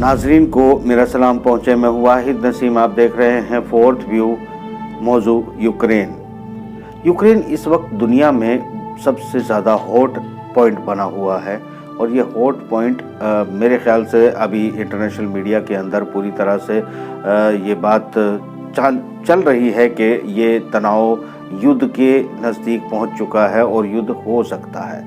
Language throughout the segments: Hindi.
नाजरीन को मेरा सलाम पहुँचे। मैं हूँ वाहिद नसीम। आप देख रहे हैं फोर्थ व्यू। मौजू यूक्रेन इस वक्त दुनिया में सबसे ज़्यादा हॉट पॉइंट बना हुआ है और ये हॉट पॉइंट मेरे ख्याल से अभी इंटरनेशनल मीडिया के अंदर पूरी तरह से ये बात चल रही है कि ये तनाव युद्ध के नज़दीक पहुंच चुका है और युद्ध हो सकता है।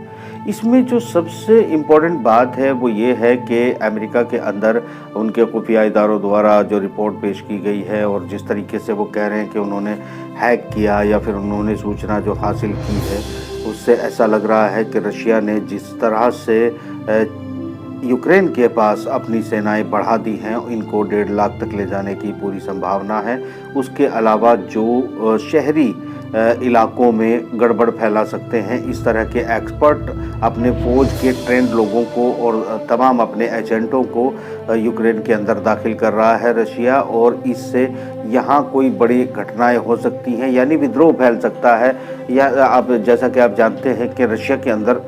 इसमें जो सबसे इम्पोर्टेंट बात है वो ये है कि अमेरिका के अंदर उनके खुफिया इदारों द्वारा जो रिपोर्ट पेश की गई है और जिस तरीके से वो कह रहे हैं कि उन्होंने हैक किया या फिर उन्होंने सूचना जो हासिल की है, उससे ऐसा लग रहा है कि रशिया ने जिस तरह से यूक्रेन के पास अपनी सेनाएं बढ़ा दी हैं, इनको 1.5 लाख तक ले जाने की पूरी संभावना है। उसके अलावा जो शहरी इलाकों में गड़बड़ फैला सकते हैं, इस तरह के एक्सपर्ट अपने फौज के ट्रेंड लोगों को और तमाम अपने एजेंटों को यूक्रेन के अंदर दाखिल कर रहा है रशिया, और इससे यहाँ कोई बड़ी घटनाएं हो सकती हैं, यानी विद्रोह फैल सकता है। या आप जैसा कि आप जानते हैं कि रशिया के अंदर,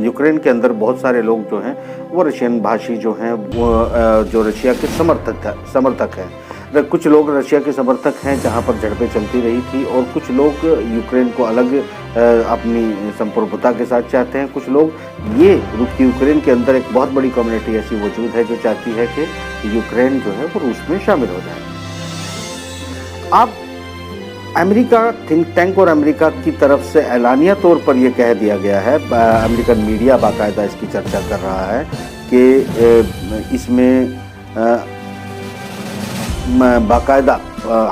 यूक्रेन के अंदर बहुत सारे लोग जो हैं वो रशियन भाषी जो हैं वो जो रशिया के समर्थक हैं। कुछ लोग रशिया के समर्थक हैं जहां पर झड़पें चलती रही थी, और कुछ लोग यूक्रेन को अलग अपनी संप्रभुता के साथ चाहते हैं। कुछ लोग ये यूक्रेन के अंदर एक बहुत बड़ी कम्युनिटी ऐसी मौजूद है जो चाहती है कि यूक्रेन जो है वो रूस में शामिल हो जाए। अब अमेरिका थिंक टैंक और अमेरिका की तरफ से ऐलानिया तौर पर यह कह दिया गया है, अमेरिकन मीडिया बाकायदा इसकी चर्चा कर रहा है कि इसमें बाकायदा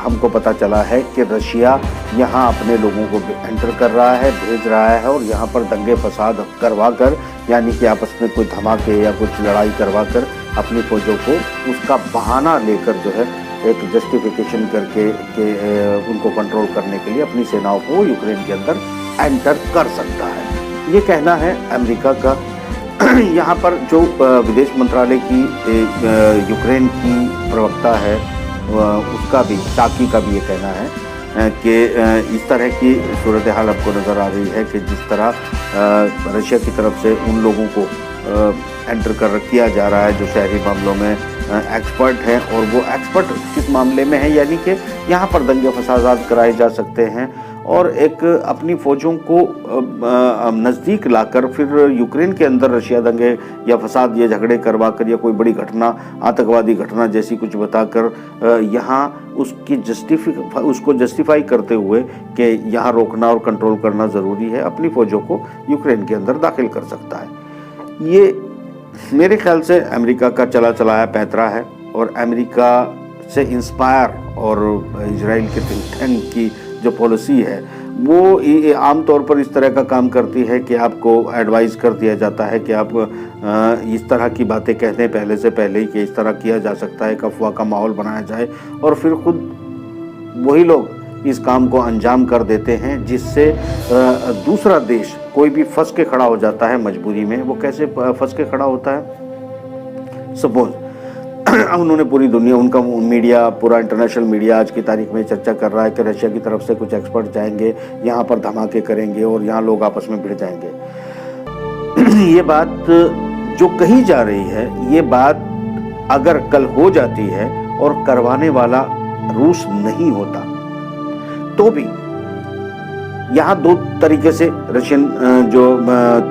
हमको पता चला है कि रशिया यहाँ अपने लोगों को एंटर कर रहा है, भेज रहा है, और यहाँ पर दंगे फसाद करवा कर, यानी कि आपस में कोई धमाके या कुछ लड़ाई करवा कर अपनी फौजों को उसका बहाना लेकर जो है एक जस्टिफिकेशन करके कि उनको कंट्रोल करने के लिए अपनी सेनाओं को यूक्रेन के अंदर एंटर कर सकता है। ये कहना है अमेरिका का। यहाँ पर जो विदेश मंत्रालय की यूक्रेन की प्रवक्ता है उसका भी, टाकी का भी ये कहना है कि इस तरह की सूरत हाल आपको नज़र आ रही है कि जिस तरह रशिया की तरफ से उन लोगों को एंटर कर किया जा रहा है जो शहरी मामलों में एक्सपर्ट हैं, और वो एक्सपर्ट किस मामले में है, यानी कि यहाँ पर दंगे फसाद कराए जा सकते हैं और एक अपनी फौजों को नज़दीक लाकर फिर यूक्रेन के अंदर रशिया दंगे या फसाद या झगड़े करवा कर या कोई बड़ी घटना, आतंकवादी घटना जैसी कुछ बताकर यहाँ उसको जस्टिफाई करते हुए कि यहाँ रोकना और कंट्रोल करना ज़रूरी है, अपनी फौजों को यूक्रेन के अंदर दाखिल कर सकता है। ये मेरे ख्याल से अमेरिका का चला चलाया पैंतरा है, और अमेरिका से इंस्पायर और इजराइल के थिंक टैंक की जो पॉलिसी है वो आम तौर पर इस तरह का काम करती है कि आपको एडवाइस कर दिया जाता है कि आप इस तरह की बातें कहते हैं पहले से पहले ही कि इस तरह किया जा सकता है, अफवाह का माहौल बनाया जाए, और फिर खुद वही लोग इस काम को अंजाम कर देते हैं, जिससे दूसरा देश कोई भी फंस के खड़ा हो जाता है मजबूरी में। वो कैसे फंस के खड़ा होता है? सपोज उन्होंने पूरी दुनिया, उनका मीडिया, पूरा इंटरनेशनल मीडिया आज की तारीख में चर्चा कर रहा है कि रशिया की तरफ से कुछ एक्सपर्ट जाएंगे, यहाँ पर धमाके करेंगे और यहाँ लोग आपस में भिड़ जाएंगे। ये बात जो कही जा रही है, ये बात अगर कल हो जाती है और करवाने वाला रूस नहीं होता तो भी यहाँ दो तरीके से रशियन जो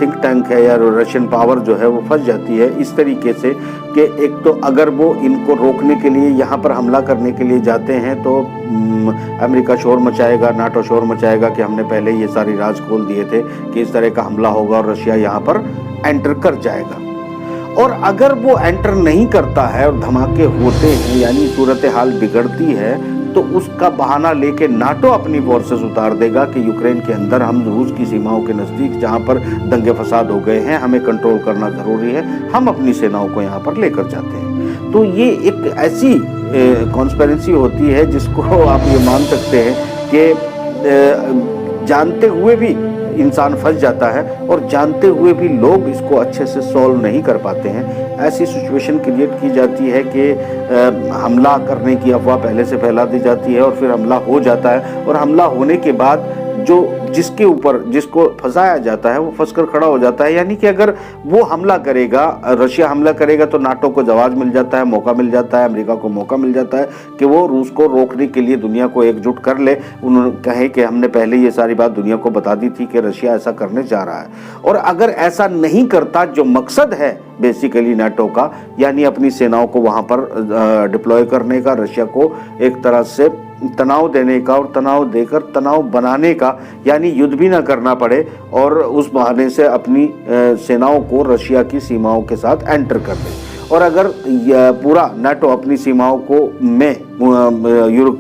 थिंक टैंक है या रशियन पावर जो है वो फंस जाती है इस तरीके से कि एक तो अगर वो इनको रोकने के लिए यहाँ पर हमला करने के लिए जाते हैं तो अमेरिका शोर मचाएगा, नाटो शोर मचाएगा कि हमने पहले ये सारी राज खोल दिए थे कि इस तरह का हमला होगा और रशिया यहाँ पर एंटर कर जाएगा। और अगर वो एंटर नहीं करता है और धमाके होते हैं, यानी सूरत हाल बिगड़ती है, तो उसका बहाना लेके नाटो अपनी फोर्सेस उतार देगा कि यूक्रेन के अंदर हम रूस की सीमाओं के नज़दीक जहां पर दंगे फसाद हो गए हैं, हमें कंट्रोल करना ज़रूरी है, हम अपनी सेनाओं को यहां पर लेकर जाते हैं। तो ये एक ऐसी कॉन्स्पिरेसी होती है जिसको आप ये मान सकते हैं कि जानते हुए भी इंसान फंस जाता है और जानते हुए भी लोग इसको अच्छे से सॉल्व नहीं कर पाते हैं। ऐसी सिचुएशन क्रिएट की जाती है कि हमला करने की अफवाह पहले से फैला दी जाती है और फिर हमला हो जाता है, और हमला होने के बाद जो जिसके ऊपर जिसको फंसाया जाता है वो फंसकर खड़ा हो जाता है। यानी कि अगर वो हमला करेगा, रशिया हमला करेगा, तो नाटो को जवाब मिल जाता है, मौका मिल जाता है, अमेरिका को मौका मिल जाता है कि वो रूस को रोकने के लिए दुनिया को एकजुट कर ले। उन्होंने कहे कि हमने पहले ये सारी बात दुनिया को बता दी थी कि रशिया ऐसा करने जा रहा है, और अगर ऐसा नहीं करता, जो मकसद है बेसिकली नाटो का, यानी अपनी सेनाओं को वहां पर डिप्लॉय करने का, रशिया को एक तरह से तनाव देने का और तनाव देकर तनाव बनाने का, यानी युद्ध भी ना करना पड़े और उस बहाने से अपनी सेनाओं को रशिया की सीमाओं के साथ एंटर कर दे। और अगर पूरा नाटो अपनी सीमाओं को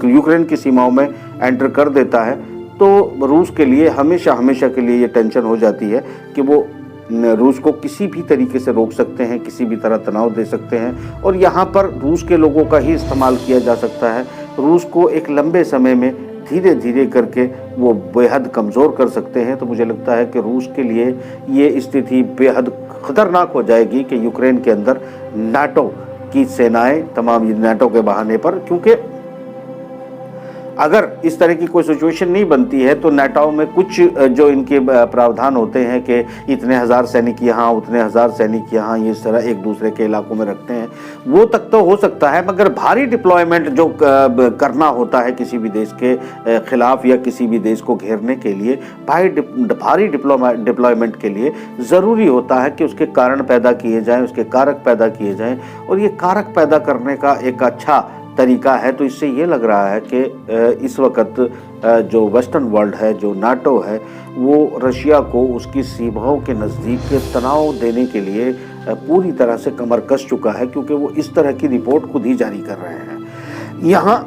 यूक्रेन की सीमाओं में एंटर कर देता है, तो रूस के लिए हमेशा हमेशा के लिए ये टेंशन हो जाती है कि वो रूस को किसी भी तरीके से रोक सकते हैं, किसी भी तरह तनाव दे सकते हैं, और यहाँ पर रूस के लोगों का ही इस्तेमाल किया जा सकता है। रूस को एक लंबे समय में धीरे धीरे करके वो बेहद कमज़ोर कर सकते हैं। तो मुझे लगता है कि रूस के लिए ये स्थिति बेहद ख़तरनाक हो जाएगी कि यूक्रेन के अंदर नाटो की सेनाएं तमाम नाटो के बहाने पर, क्योंकि अगर इस तरह की कोई सिचुएशन नहीं बनती है तो नाटो में कुछ जो इनके प्रावधान होते हैं कि इतने हज़ार सैनिक यहाँ, उतने हज़ार सैनिक यहाँ, ये इस तरह एक दूसरे के इलाकों में रखते हैं, वो तक तो हो सकता है, मगर भारी डिप्लॉयमेंट जो करना होता है किसी भी देश के खिलाफ या किसी भी देश को घेरने के लिए, भारी डिप्लॉयमेंट के लिए ज़रूरी होता है कि उसके कारण पैदा किए जाएँ, उसके कारक पैदा किए जाएँ, और ये कारक पैदा करने का एक अच्छा तरीका है। तो इससे ये लग रहा है कि इस वक्त जो वेस्टर्न वर्ल्ड है, जो नाटो है, वो रशिया को उसकी सीमाओं के नज़दीक तनाव देने के लिए पूरी तरह से कमर कस चुका है, क्योंकि वो इस तरह की रिपोर्ट खुद ही जारी कर रहे हैं। यहाँ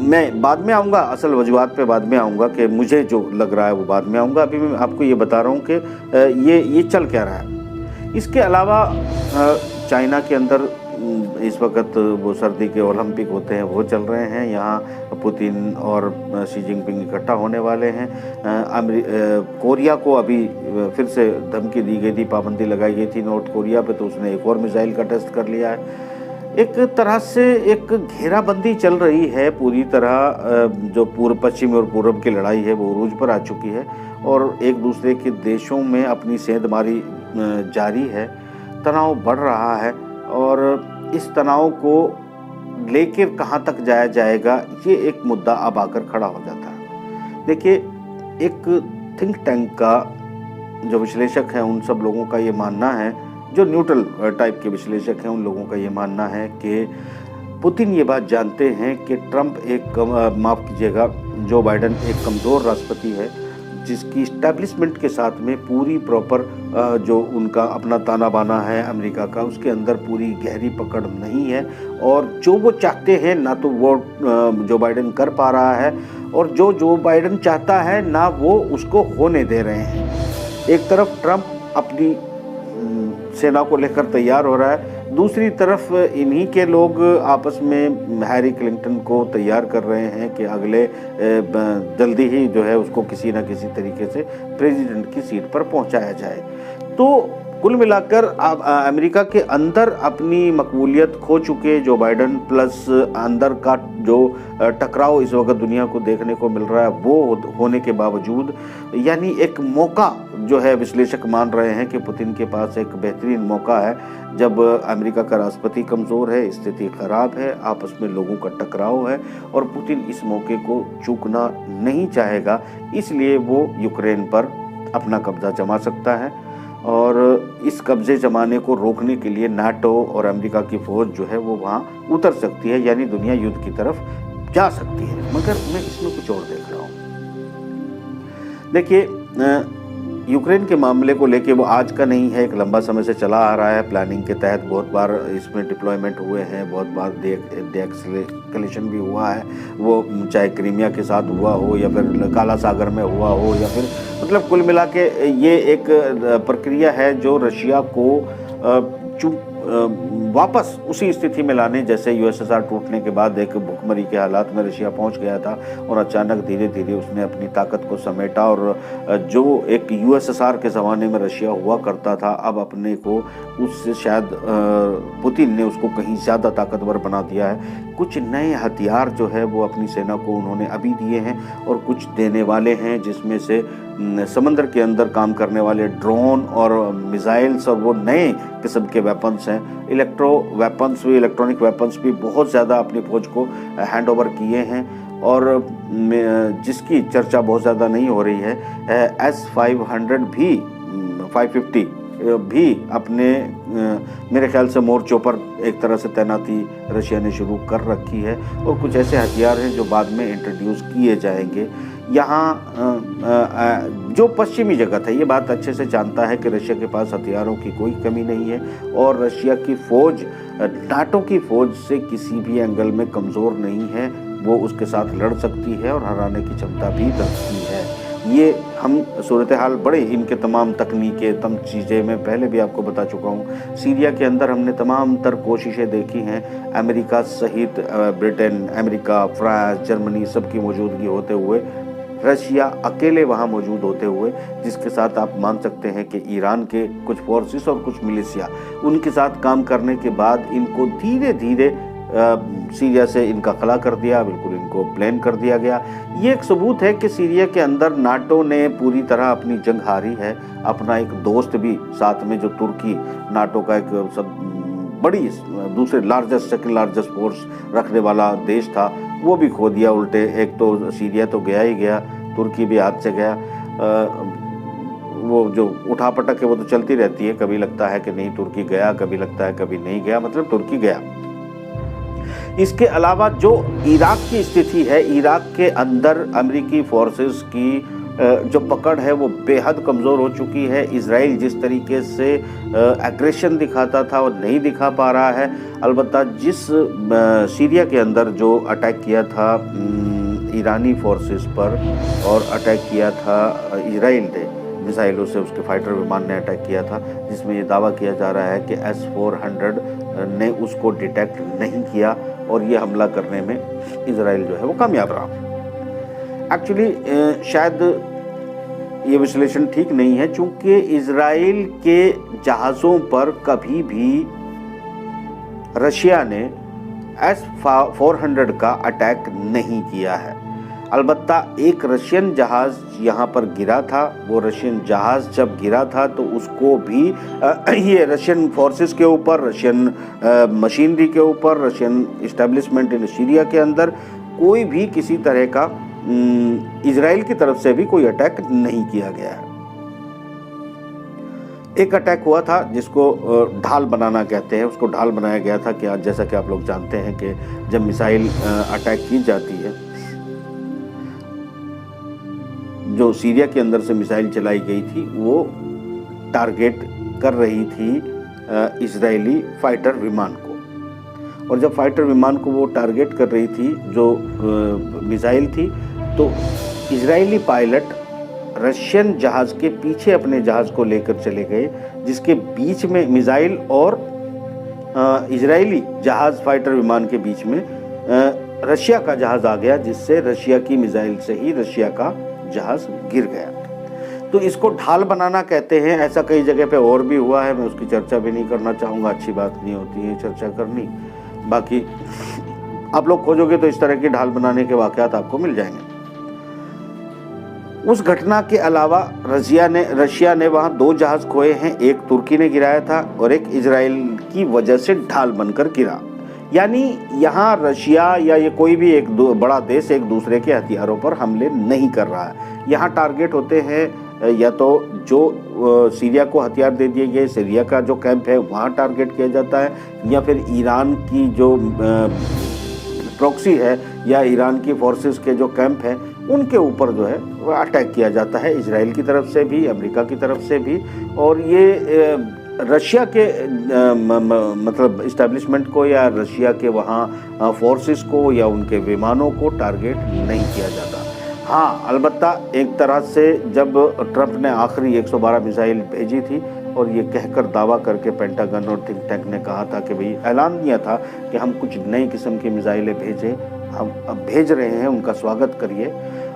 मैं बाद में आऊँगा, असल वजूहात पे बाद में आऊँगा कि मुझे जो लग रहा है वो बाद में आऊँगा। अभी मैं आपको ये बता रहा हूँ कि ये चल क्या रहा है। इसके अलावा चाइना के अंदर इस वक्त वो सर्दी के ओलंपिक होते हैं, वो चल रहे हैं। यहाँ पुतिन और शी जिनपिंग इकट्ठा होने वाले हैं। कोरिया को अभी फिर से धमकी दी गई थी, पाबंदी लगाई गई थी नॉर्थ कोरिया पे, तो उसने एक और मिसाइल का टेस्ट कर लिया है। एक तरह से एक घेराबंदी चल रही है पूरी तरह। जो पूर्व पश्चिम और पूर्व की लड़ाई है वो उरूज पर आ चुकी है, और एक दूसरे के देशों में अपनी सेंधमारी जारी है। तनाव बढ़ रहा है, और इस तनाव को लेकर कहाँ तक जाया जाएगा, ये एक मुद्दा अब आकर खड़ा हो जाता है। देखिए, एक थिंक टैंक का जो विश्लेषक हैं उन सब लोगों का ये मानना है, जो न्यूट्रल टाइप के विश्लेषक हैं उन लोगों का ये मानना है कि पुतिन ये बात जानते हैं कि ट्रंप माफ़ कीजिएगा, जो बाइडन एक कमज़ोर राष्ट्रपति है, जिसकी इस्टेब्लिशमेंट के साथ में पूरी प्रॉपर जो उनका अपना ताना बाना है अमेरिका का, उसके अंदर पूरी गहरी पकड़ नहीं है, और जो वो चाहते हैं ना तो वो जो बाइडन कर पा रहा है, और जो बाइडन चाहता है ना वो उसको होने दे रहे हैं। एक तरफ ट्रंप अपनी सेना को लेकर तैयार हो रहा है, दूसरी तरफ इन्हीं के लोग आपस में हैरी क्लिंटन को तैयार कर रहे हैं कि अगले जल्दी ही जो है उसको किसी न किसी तरीके से प्रेसिडेंट की सीट पर पहुंचाया जाए। तो कुल मिलाकर अमेरिका के अंदर अपनी मकबूलियत खो चुके जो बाइडन, प्लस अंदर का जो टकराव इस वक्त दुनिया को देखने को मिल रहा है, वो होने के बावजूद यानी एक मौका जो है विश्लेषक मान रहे हैं कि पुतिन के पास एक बेहतरीन मौका है। जब अमेरिका का राष्ट्रपति कमज़ोर है, स्थिति ख़राब है, आपस में लोगों का टकराव है, और पुतिन इस मौके को चूकना नहीं चाहेगा, इसलिए वो यूक्रेन पर अपना कब्जा जमा सकता है। और इस कब्जे जमाने को रोकने के लिए नाटो और अमेरिका की फ़ौज जो है वो वहाँ उतर सकती है, यानी दुनिया युद्ध की तरफ जा सकती है। मगर मैं इसमें कुछ और देख रहा हूँ। देखिए, यूक्रेन के मामले को लेके वो आज का नहीं है, एक लंबा समय से चला आ रहा है। प्लानिंग के तहत बहुत बार इसमें डिप्लॉयमेंट हुए हैं, बहुत बार डीएस्केलेशन भी हुआ है, वो चाहे क्रीमिया के साथ हुआ हो या फिर काला सागर में हुआ हो, या फिर मतलब कुल मिला के ये एक प्रक्रिया है जो रशिया को वापस उसी स्थिति में लाने, जैसे यूएसएसआर टूटने के बाद एक भुखमरी के हालात में रशिया पहुंच गया था और अचानक धीरे धीरे उसने अपनी ताकत को समेटा और जो एक यूएसएसआर के ज़माने में रशिया हुआ करता था, अब अपने को उससे शायद पुतिन ने उसको कहीं ज़्यादा ताकतवर बना दिया है। कुछ नए हथियार जो है वो अपनी सेना को उन्होंने अभी दिए हैं और कुछ देने वाले हैं, जिसमें से समंदर के अंदर काम करने वाले ड्रोन और मिसाइल्स और वो नए किस्म के वेपन्स हैं। इलेक्ट्रॉनिक वेपन्स भी बहुत ज़्यादा अपनी फौज को हैंड ओवर किए हैं और जिसकी चर्चा बहुत ज़्यादा नहीं हो रही है। S-500 भी 550 भी अपने मेरे ख्याल से मोर्चों पर एक तरह से तैनाती रशिया ने शुरू कर रखी है और कुछ ऐसे हथियार हैं जो बाद में इंट्रोड्यूस किए जाएंगे। यहाँ जो पश्चिमी जगत है ये बात अच्छे से जानता है कि रशिया के पास हथियारों की कोई कमी नहीं है और रशिया की फ़ौज नाटो की फ़ौज से किसी भी एंगल में कमज़ोर नहीं है। वो उसके साथ लड़ सकती है और हराने की क्षमता भी रखती है। ये हम सूरत हाल बड़े इनके तमाम तकनीकें चीज़ें मैं पहले भी आपको बता चुका हूँ। सीरिया के अंदर हमने तमाम तर कोशिशें देखी हैं, अमेरिका सहित ब्रिटेन, अमेरिका, फ्रांस, जर्मनी सबकी मौजूदगी होते हुए, रशिया अकेले वहाँ मौजूद होते हुए, जिसके साथ आप मान सकते हैं कि ईरान के कुछ फोर्सेस और कुछ मिलिशिया उनके साथ काम करने के बाद इनको धीरे धीरे सीरिया से इनका खला कर दिया, बिल्कुल इनको प्लान कर दिया गया। ये एक सबूत है कि सीरिया के अंदर नाटो ने पूरी तरह अपनी जंग हारी है। अपना एक दोस्त भी साथ में, जो तुर्की नाटो का एक सब बड़ी दूसरे सेकंड लार्जेस्ट फोर्स रखने वाला देश था, वो भी खो दिया उल्टे। एक तो सीरिया तो गया ही गया, तुर्की भी हाथ से गया। वो जो उठापटक है वो तो चलती रहती है, कभी लगता है कि नहीं तुर्की गया, कभी लगता है कभी नहीं गया, मतलब तुर्की गया। इसके अलावा जो इराक की स्थिति है, इराक के अंदर अमेरिकी फोर्सेस की जो पकड़ है वो बेहद कमज़ोर हो चुकी है। इजराइल जिस तरीके से एग्रेशन दिखाता था वो नहीं दिखा पा रहा है। अलबत्ता जिस सीरिया के अंदर जो अटैक किया था ईरानी फोर्सेस पर और अटैक किया था इजराइल ने मिसाइलों से, उसके फाइटर विमान ने अटैक किया था, जिसमें ये दावा किया जा रहा है कि S-400 ने उसको डिटेक्ट नहीं किया और ये हमला करने में इजराइल जो है वो कामयाब रहा। एक्चुअली शायद ये विश्लेषण ठीक नहीं है, चूंकि इजराइल के जहाज़ों पर कभी भी रशिया ने S-400 का अटैक नहीं किया है। अलबत्ता एक रशियन जहाज़ यहाँ पर गिरा था। वो रशियन जहाज़ जब गिरा था तो उसको भी ये रशियन फोर्सेस के ऊपर, रशियन मशीनरी के ऊपर, रशियन इस्टेब्लिशमेंट इन सीरिया के अंदर कोई भी किसी तरह का इजराइल की तरफ से भी कोई अटैक नहीं किया गया है। एक अटैक हुआ था जिसको ढाल बनाना कहते हैं, उसको ढाल बनाया गया था कि जैसा कि आप लोग जानते हैं कि जब मिसाइल अटैक की जाती है, जो सीरिया के अंदर से मिसाइल चलाई गई थी वो टारगेट कर रही थी इजरायली फाइटर विमान को, और जब फाइटर विमान को वो टारगेट कर रही थी जो मिसाइल थी, तो इजरायली पायलट रशियन जहाज़ के पीछे अपने जहाज़ को लेकर चले गए, जिसके बीच में मिसाइल और इजरायली जहाज़ फाइटर विमान के बीच में रशिया का जहाज़ आ गया, जिससे रशिया की मिसाइल से ही रशिया का जहाज़ गिर गया। तो इसको ढाल बनाना कहते हैं। ऐसा कई जगह पे और भी हुआ है, मैं उसकी चर्चा भी नहीं करना चाहूँगा, अच्छी बात नहीं होती है चर्चा करनी। बाकी आप लोग खोजोगे तो इस तरह की ढाल बनाने के वाक़यात आपको मिल जाएंगे। उस घटना के अलावा रशिया ने वहाँ 2 जहाज़ खोए हैं, एक तुर्की ने गिराया था और एक इजराइल की वजह से ढाल बनकर गिरा। यानी यहाँ रशिया या ये कोई भी एक बड़ा देश एक दूसरे के हथियारों पर हमले नहीं कर रहा है। यहाँ टारगेट होते हैं या तो जो सीरिया को हथियार दे दिए गए, सीरिया का जो कैंप है वहाँ टारगेट किया जाता है, या फिर ईरान की जो प्रॉक्सी है या ईरान की फोर्सेस के जो कैंप हैं उनके ऊपर जो है वह अटैक किया जाता है, इजराइल की तरफ से भी, अमेरिका की तरफ से भी। और ये रशिया के मतलब इस्टेब्लिशमेंट को या रशिया के वहाँ फोर्सेस को या उनके विमानों को टारगेट नहीं किया जाता। हाँ, अलबत्ता एक तरह से जब ट्रंप ने आखिरी 112 मिसाइल भेजी थी और ये कहकर दावा करके पेंटागन और थिंक टैंक ने कहा था कि भाई ऐलान किया था कि हम कुछ नई किस्म की मिसाइलें भेजें, हम अब भेज रहे हैं, उनका स्वागत करिए।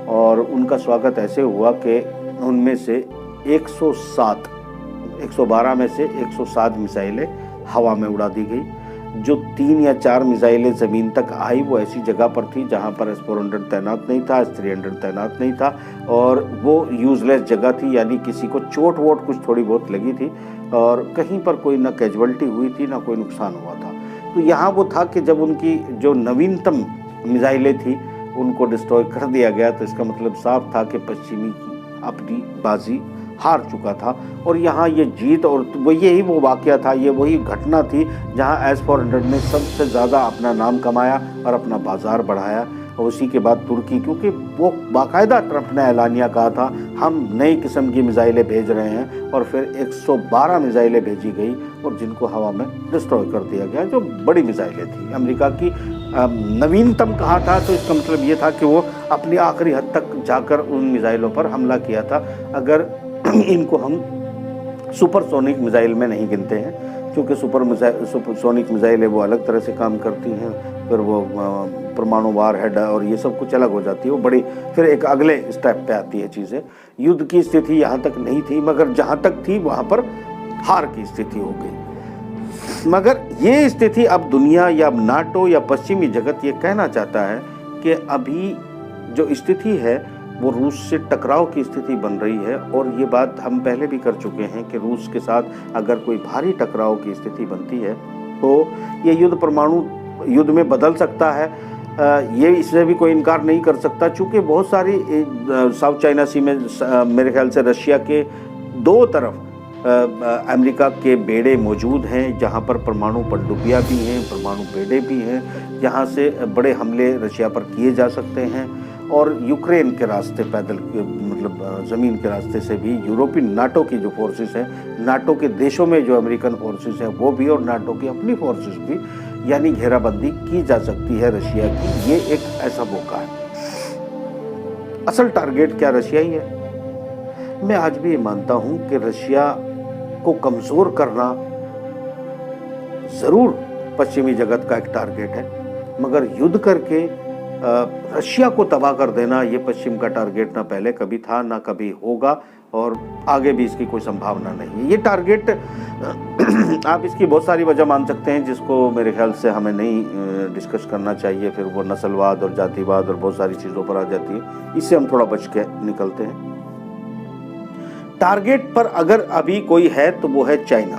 और उनका स्वागत ऐसे हुआ कि उनमें से 112 में से 107 मिसाइलें हवा में उड़ा दी गई। जो 3 या 4 मिसाइलें ज़मीन तक आई वो ऐसी जगह पर थी जहां पर S-400 तैनात नहीं था, S-300 तैनात नहीं था, और वो यूज़लेस जगह थी, यानी किसी को चोट वोट कुछ थोड़ी बहुत लगी थी और कहीं पर कोई ना कैजुअल्टी हुई थी ना कोई नुकसान हुआ था। तो यहाँ वो था कि जब उनकी जो नवीनतम मिसाइलें थी उनको डिस्ट्रॉय कर दिया गया, तो इसका मतलब साफ था कि पश्चिमी की अपनी बाजी हार चुका था। और यहाँ ये जीत और यही वो वाक़या था, ये वही घटना थी जहाँ S-400 ने सबसे ज़्यादा अपना नाम कमाया और अपना बाज़ार बढ़ाया। और उसी के बाद तुर्की, क्योंकि वो बाकायदा ट्रंप ने ऐलानिया कहा था हम नई किस्म की मिसाइलें भेज रहे हैं, और फिर 112 मिसाइलें भेजी गई और जिनको हवा में डिस्ट्रॉय कर दिया गया, जो बड़ी मिसाइलें थी। अमेरिका की नवीनतम कहा था तो इसका मतलब ये था कि वो अपनी आखिरी हद तक जाकर उन मिसाइलों पर हमला किया था। अगर इनको हम सुपरसोनिक मिसाइल में नहीं गिनते हैं, क्योंकि सुपरसोनिक मिसाइल है वो अलग तरह से काम करती हैं, फिर वो परमाणु वार हेड और ये सब कुछ अलग हो जाती है, वो बड़ी फिर एक अगले स्टेप पे आती है चीज़ें। युद्ध की स्थिति यहाँ तक नहीं थी, मगर जहाँ तक थी वहाँ पर हार की स्थिति हो गई। मगर ये स्थिति अब दुनिया या नाटो या पश्चिमी जगत ये कहना चाहता है कि अभी जो स्थिति है वो रूस से टकराव की स्थिति बन रही है। और ये बात हम पहले भी कर चुके हैं कि रूस के साथ अगर कोई भारी टकराव की स्थिति बनती है तो ये युद्ध परमाणु युद्ध में बदल सकता है। ये इससे भी कोई इनकार नहीं कर सकता, चूँकि बहुत सारी साउथ चाइना सी में मेरे ख्याल से रशिया के 2 तरफ अमेरिका के बेड़े मौजूद हैं, जहां पर परमाणु पनडुब्बियां भी हैं, परमाणु बेड़े भी हैं, जहां से बड़े हमले रशिया पर किए जा सकते हैं। और यूक्रेन के रास्ते पैदल मतलब ज़मीन के रास्ते से भी यूरोपीय नाटो की जो फोर्सेस हैं, नाटो के देशों में जो अमेरिकन फोर्सेस हैं वो भी, और नाटो की अपनी फोर्सेस भी, यानी घेराबंदी की जा सकती है रशिया की। ये एक ऐसा मौका है। असल टारगेट क्या रशिया ही है? मैं आज भी ये मानता हूं कि रशिया को कमजोर करना जरूर पश्चिमी जगत का एक टारगेट है, मगर युद्ध करके रशिया को तबाह कर देना ये पश्चिम का टारगेट ना पहले कभी था ना कभी होगा, और आगे भी इसकी कोई संभावना नहीं है। ये टारगेट आप इसकी बहुत सारी वजह मान सकते हैं, जिसको मेरे ख्याल से हमें नहीं डिस्कस करना चाहिए, फिर वो नस्लवाद और जातिवाद और बहुत सारी चीज़ों पर आ जाती है, इससे हम थोड़ा बच के निकलते हैं। टारगेट पर अगर अभी कोई है तो वो है चाइना,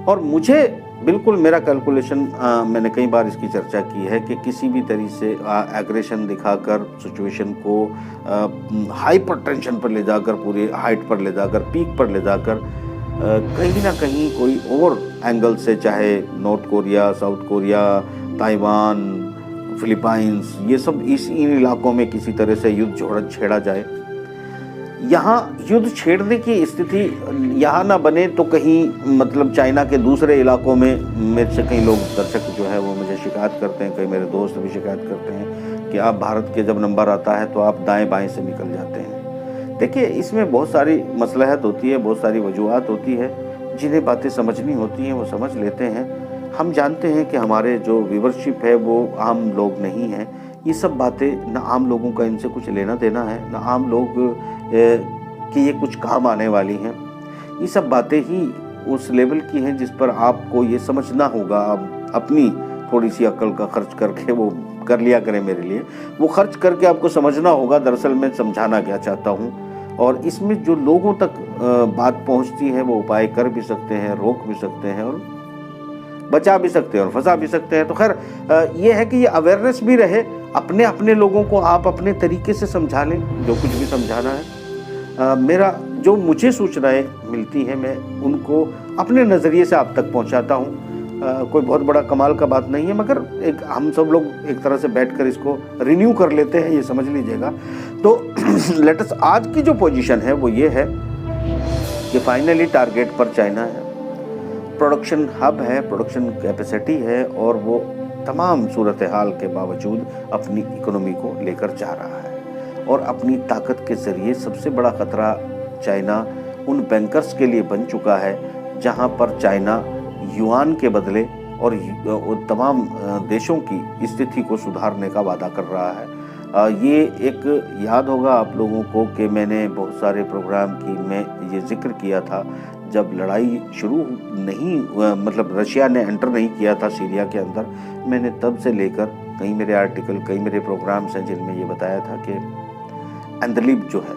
और मुझे बिल्कुल मेरा कैलकुलेशन, मैंने कई बार इसकी चर्चा की है कि किसी भी तरीके से एग्रेशन दिखाकर सिचुएशन को हाइपर टेंशन पर ले जाकर, पूरी हाइट पर ले जाकर, पीक पर ले जाकर, कहीं ना कहीं कोई और एंगल से, चाहे north Korea, south Korea, Taiwan, Philippines, ये सब इन इलाकों में किसी तरह से युद्ध छेड़ा जाए। यहाँ युद्ध छेड़ने की स्थिति यहाँ ना बने तो कहीं मतलब चाइना के दूसरे इलाकों में, मेरे से कई लोग दर्शक जो है वो मुझे शिकायत करते हैं, कई मेरे दोस्त भी शिकायत करते हैं कि आप भारत के जब नंबर आता है तो आप दाएं बाएं से निकल जाते हैं। देखिए, इसमें बहुत सारी मसलहत होती है, बहुत सारी वजूहात होती है, जिन्हें बातें समझनी होती हैं वो समझ लेते हैं। हम जानते हैं कि हमारे जो व्यूवरशिप है वो आम लोग नहीं हैं। ये सब बातें ना आम लोगों का इनसे कुछ लेना देना है, ना आम लोग कि ये कुछ काम आने वाली हैं। ये सब बातें ही उस लेवल की हैं जिस पर आपको ये समझना होगा। आप अपनी थोड़ी सी अक्ल का खर्च करके वो कर लिया करें मेरे लिए, वो खर्च करके आपको समझना होगा दरअसल मैं समझाना क्या चाहता हूँ। और इसमें जो लोगों तक बात पहुँचती है वो उपाय कर भी सकते हैं, रोक भी सकते हैं, और बचा भी सकते हैं और फंसा भी सकते हैं। तो खैर ये है कि ये अवेयरनेस भी रहे, अपने अपने लोगों को आप अपने तरीके से समझा लें जो कुछ भी समझाना है। मेरा जो मुझे सूचनाएं मिलती हैं मैं उनको अपने नज़रिए से आप तक पहुंचाता हूं। कोई बहुत बड़ा कमाल का बात नहीं है, मगर एक हम सब लोग एक तरह से बैठकर इसको रिन्यू कर लेते हैं, ये समझ लीजिएगा। तो लेटेस्ट आज की जो पोजीशन है वो ये है कि फाइनली टारगेट पर चाइना है, प्रोडक्शन हब है, प्रोडक्शन कैपेसिटी है, और वो तमाम सूरत हाल के बावजूद अपनी इकोनॉमी को लेकर जा रहा है। और अपनी ताकत के ज़रिए सबसे बड़ा ख़तरा चाइना उन बैंकर्स के लिए बन चुका है जहां पर चाइना युआन के बदले और तमाम देशों की स्थिति को सुधारने का वादा कर रहा है। ये एक याद होगा आप लोगों को कि मैंने बहुत सारे प्रोग्राम की में ये जिक्र किया था जब लड़ाई शुरू नहीं मतलब रशिया ने एंटर नहीं किया था सीरिया के अंदर। मैंने तब से लेकर कई मेरे आर्टिकल, कई मेरे प्रोग्राम्स हैं जिनमें ये बताया था कि एंदलीब जो है,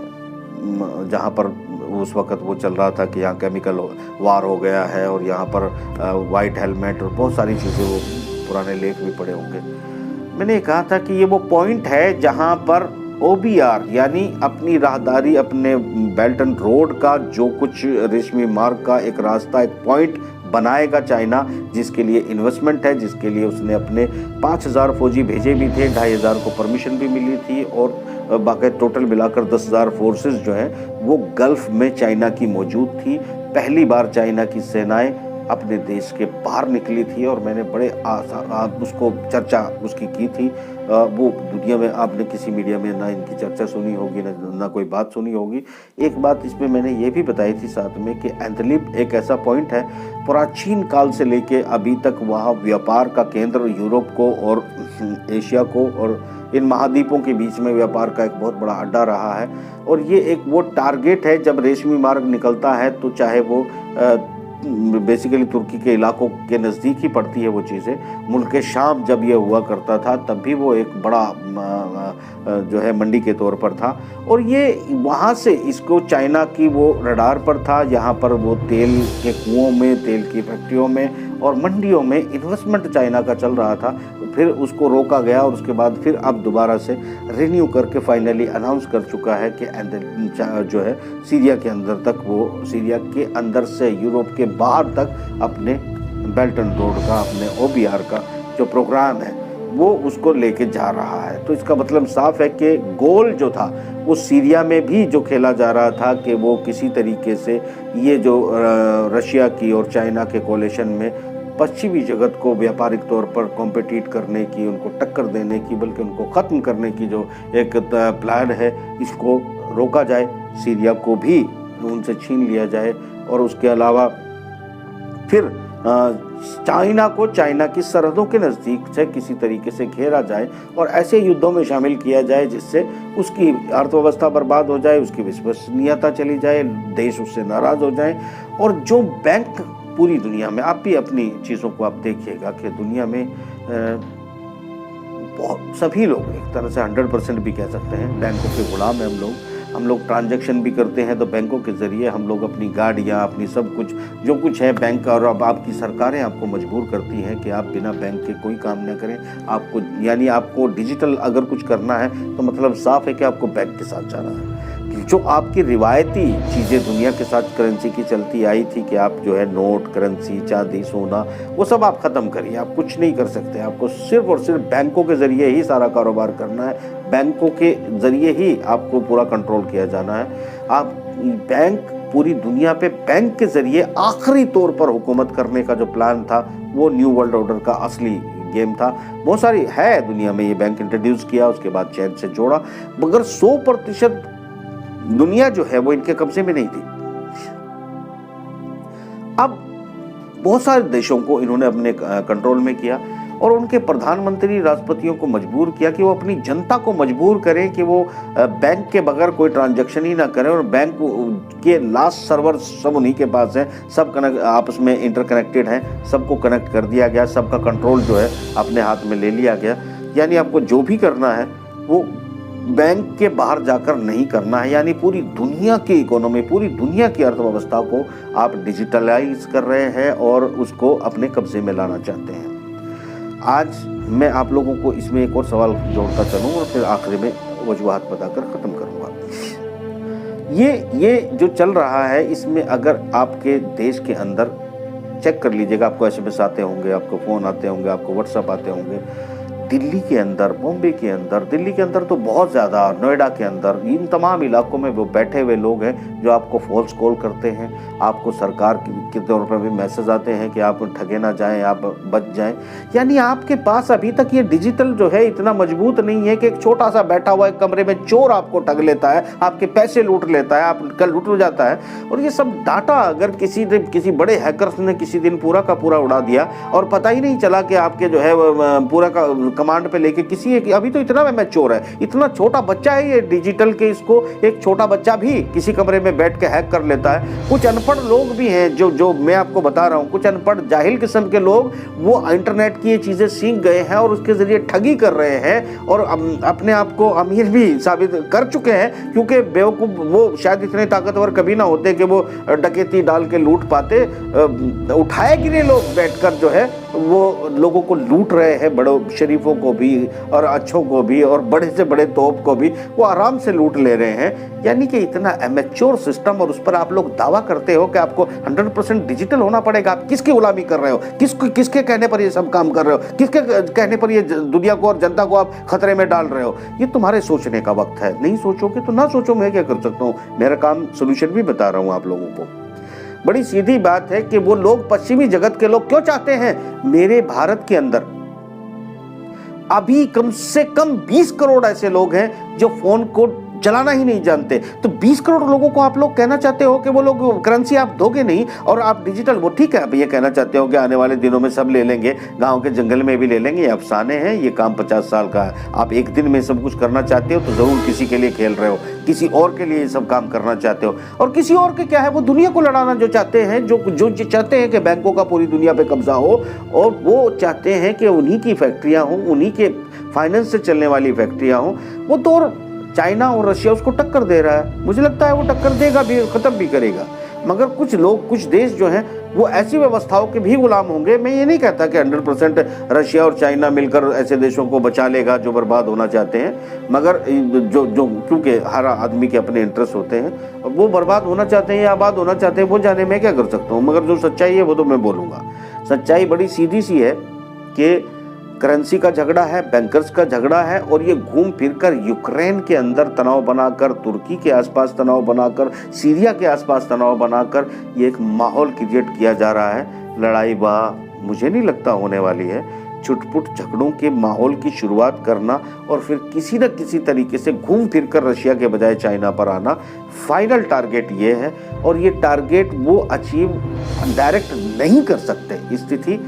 जहाँ पर उस वक़्त वो चल रहा था कि यहाँ केमिकल वार हो गया है और यहाँ पर वाइट हेलमेट और बहुत सारी चीज़ें, वो पुराने लेख भी पढ़े होंगे। मैंने कहा था कि ये वो पॉइंट है जहाँ पर OBR यानी अपनी राहदारी, अपने बेल्ट एंड रोड का जो कुछ रेशमी मार्ग का एक रास्ता, एक पॉइंट बनाएगा चाइना, जिसके लिए इन्वेस्टमेंट है, जिसके लिए उसने अपने 5000 फौजी भेजे भी थे, 2500 को परमिशन भी मिली थी और बाकी टोटल मिलाकर 10,000 फोर्सेस जो है वो गल्फ में चाइना की मौजूद थी। पहली बार चाइना की सेनाएं अपने देश के बाहर निकली थी और मैंने बड़े उसको चर्चा उसकी की थी। वो दुनिया में आपने किसी मीडिया में ना इनकी चर्चा सुनी होगी ना कोई बात सुनी होगी। एक बात इसमें मैंने ये भी बताई थी साथ में कि एंदलीब एक ऐसा पॉइंट है, प्राचीन काल से लेके अभी तक वहाँ व्यापार का केंद्र, यूरोप को और एशिया को और इन महाद्वीपों के बीच में व्यापार का एक बहुत बड़ा अड्डा रहा है। और ये एक वो टारगेट है, जब रेशमी मार्ग निकलता है तो चाहे वो बेसिकली तुर्की के इलाकों के नज़दीक ही पड़ती है वो चीज़ें। मुल्क शाम जब ये हुआ करता था तब भी वो एक बड़ा जो है मंडी के तौर पर था और ये वहाँ से इसको चाइना की वो रडार पर था। यहाँ पर वो तेल के कुओं में, तेल की फैक्ट्रियों में और मंडियों में इन्वेस्टमेंट चाइना का चल रहा था। फिर उसको रोका गया और उसके बाद फिर अब दोबारा से रिन्यू करके फाइनली अनाउंस कर चुका है कि जो है सीरिया के अंदर तक, वो सीरिया के अंदर से यूरोप के बाहर तक अपने बेल्ट एंड रोड का, अपने OBR का जो प्रोग्राम है वो उसको लेके जा रहा है। तो इसका मतलब साफ है कि गोल जो था वो सीरिया में भी जो खेला जा रहा था कि वो किसी तरीके से ये जो रशिया की और चाइना के कोलिशन में पश्चिमी जगत को व्यापारिक तौर पर कॉम्पिटिट करने की, उनको टक्कर देने की, बल्कि उनको ख़त्म करने की जो एक प्लान है, इसको रोका जाए, सीरिया को भी उनसे छीन लिया जाए और उसके अलावा फिर चाइना को चाइना की सरहदों के नज़दीक से किसी तरीके से घेरा जाए और ऐसे युद्धों में शामिल किया जाए जिससे उसकी अर्थव्यवस्था बर्बाद हो जाए, उसकी विश्वसनीयता चली जाए, देश उससे नाराज़ हो जाए। और जो बैंक पूरी दुनिया में, आप भी अपनी चीज़ों को आप देखिएगा कि दुनिया में बहुत सभी लोग एक तरह से 100% भी कह सकते हैं बैंकों के गुलाम हैं हम लोग ट्रांजैक्शन भी करते हैं तो बैंकों के ज़रिए हम लोग अपनी गाड़ियाँ, अपनी सब कुछ जो कुछ है बैंक, और अब आपकी सरकारें आपको मजबूर करती हैं कि आप बिना बैंक के कोई काम न करें। आपको यानी आपको डिजिटल अगर कुछ करना है तो मतलब साफ है कि आपको बैंक के साथ जाना है। जो आपकी रिवायती चीज़ें दुनिया के साथ करेंसी की चलती आई थी कि आप जो है नोट, करेंसी, चांदी, सोना, वो सब आप ख़त्म करिए, आप कुछ नहीं कर सकते। आपको सिर्फ और सिर्फ बैंकों के ज़रिए ही सारा कारोबार करना है, बैंकों के ज़रिए ही आपको पूरा कंट्रोल किया जाना है। आप बैंक पूरी दुनिया पे बैंक के ज़रिए आखिरी तौर पर हुकूमत करने का जो प्लान था वो न्यू वर्ल्ड ऑर्डर का असली गेम था। बहुत सारी है दुनिया में ये बैंक इंट्रोड्यूस किया, उसके बाद चैन से जोड़ा, मगर 100% दुनिया जो है वो इनके कब्जे में नहीं थी। अब बहुत सारे देशों को इन्होंने अपने कंट्रोल में किया और उनके प्रधानमंत्री, राष्ट्रपतियों को मजबूर किया कि वो अपनी जनता को मजबूर करें कि वो बैंक के बगैर कोई ट्रांजैक्शन ही ना करें। और बैंक के लास्ट सर्वर सब उन्हीं के पास है, सब आपस में इंटरकनेक्टेड हैं, सबको कनेक्ट कर दिया गया, सबका कंट्रोल जो है अपने हाथ में ले लिया गया। यानी आपको जो भी करना है वो बैंक के बाहर जाकर नहीं करना है। यानी पूरी दुनिया की इकोनॉमी, पूरी दुनिया की अर्थव्यवस्था को आप डिजिटलाइज कर रहे हैं और उसको अपने कब्जे में लाना चाहते हैं। आज मैं आप लोगों को इसमें एक और सवाल जोड़ता चलूँ और फिर आखिर में वजूहात बताकर ख़त्म करूँगा। ये जो चल रहा है, इसमें अगर आपके देश के अंदर चेक कर लीजिएगा, आपको SMS आते होंगे, आपको फ़ोन आते होंगे, आपको व्हाट्सएप आते होंगे, दिल्ली के अंदर, बॉम्बे के अंदर, दिल्ली के अंदर तो बहुत ज़्यादा, नोएडा के अंदर, इन तमाम इलाकों में वो बैठे हुए लोग हैं जो आपको फॉल्स कॉल करते हैं। आपको सरकार के तौर पर भी मैसेज आते हैं कि आप ठगे ना जाएं, आप बच जाएं। यानी आपके पास अभी तक ये डिजिटल जो है इतना मजबूत नहीं है कि एक छोटा सा बैठा हुआ एक कमरे में चोर आपको ठग लेता है, आपके पैसे लूट लेता है, आपका लूट जाता है। और ये सब डाटा अगर किसी बड़े हैकर्स ने किसी दिन पूरा का पूरा उड़ा दिया और पता ही नहीं चला कि आपके जो है पूरा का कमांड पे लेके किसी एक, अभी तो इतना मैच्योर है, इतना छोटा बच्चा है ये डिजिटल के, इसको एक छोटा बच्चा भी किसी कमरे में बैठ के हैक कर लेता है। कुछ अनपढ़ लोग भी हैं जो मैं आपको बता रहा हूँ, कुछ अनपढ़ जाहिल किस्म के लोग वो इंटरनेट की ये चीजें सीख गए हैं और उसके जरिए ठगी कर रहे हैं और अपने आप को अमीर भी साबित कर चुके हैं, क्योंकि बेवकूफ वो शायद इतने ताकतवर कभी ना होते कि वो डकैती डाल के लूट पाते। उठाए गिरे लोग बैठकर जो है वो लोगों को लूट रहे हैं, बड़े शरीफों को भी और अच्छों को भी और बड़े से बड़े तोप को भी वो आराम से लूट ले रहे हैं। यानी कि इतना एमेच्योर सिस्टम और उस पर आप लोग दावा करते हो कि आपको 100% डिजिटल होना पड़ेगा। आप किसकी गुलामी कर रहे हो? किसके कहने पर ये सब काम कर रहे हो? किसके कहने पर ये दुनिया को और जनता को आप खतरे में डाल रहे हो? ये तुम्हारे सोचने का वक्त है। नहीं सोचोगे तो ना सोचो, मैं क्या कर सकता हूँ? मेरा काम सोल्यूशन भी बता रहा हूँ आप लोगों को। बड़ी सीधी बात है कि वो लोग, पश्चिमी जगत के लोग क्यों चाहते हैं मेरे भारत के अंदर अभी कम से कम 20 करोड़ ऐसे लोग हैं जो फोन को चलाना ही नहीं जानते। तो 20 करोड़ लोगों को आप लोग कहना चाहते हो कि वो लोग करेंसी आप दोगे नहीं और आप डिजिटल, वो ठीक है, आप ये कहना चाहते हो कि आने वाले दिनों में सब ले लेंगे, गांव के जंगल में भी ले लेंगे, ये अफसाने हैं, ये काम 50 साल का है। आप एक दिन में सब कुछ करना चाहते हो तो जरूर किसी के लिए खेल रहे हो, किसी और के लिए ये सब काम करना चाहते हो। और किसी और के क्या है, वो दुनिया को लड़ाना जो चाहते हैं, जो चाहते हैं कि बैंकों का पूरी दुनिया पे कब्जा हो और वो चाहते हैं कि उन्हीं की फैक्ट्रियां हों, उन्हीं के फाइनेंस से चलने वाली फैक्ट्रियां हों। वो तो चाइना और रशिया उसको टक्कर दे रहा है, मुझे लगता है वो टक्कर देगा भी, खत्म भी करेगा। मगर कुछ लोग, कुछ देश जो हैं वो ऐसी व्यवस्थाओं के भी गुलाम होंगे। मैं ये नहीं कहता कि 100% रशिया और चाइना मिलकर ऐसे देशों को बचा लेगा जो बर्बाद होना चाहते हैं, मगर जो क्योंकि हर आदमी के अपने इंटरेस्ट होते हैं, वो बर्बाद होना चाहते हैं या आबाद होना चाहते हैं, वो जाने मैं क्या कर सकता हूँ। मगर जो सच्चाई है वो तो मैं बोलूँगा। सच्चाई बड़ी सीधी सी है कि करेंसी का झगड़ा है, बैंकर्स का झगड़ा है और ये घूम फिरकर यूक्रेन के अंदर तनाव बनाकर, तुर्की के आसपास तनाव बनाकर, सीरिया के आसपास तनाव बनाकर ये एक माहौल क्रिएट किया जा रहा है। लड़ाई मुझे नहीं लगता होने वाली है। छुटपुट झगड़ों के माहौल की शुरुआत करना और फिर किसी न किसी तरीके से घूम फिरकर रशिया के बजाय चाइना पर आना, फाइनल टारगेट ये है। और ये टारगेट वो अचीव डायरेक्ट नहीं कर सकते, स्थिति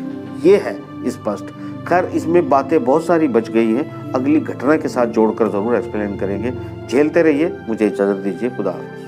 ये है स्पष्ट। खैर, इसमें बातें बहुत सारी बच गई हैं, अगली घटना के साथ जोड़कर ज़रूर एक्सप्लेन करेंगे। झेलते रहिए, मुझे इजाज़त दीजिए, खुदा हाफ़िज़।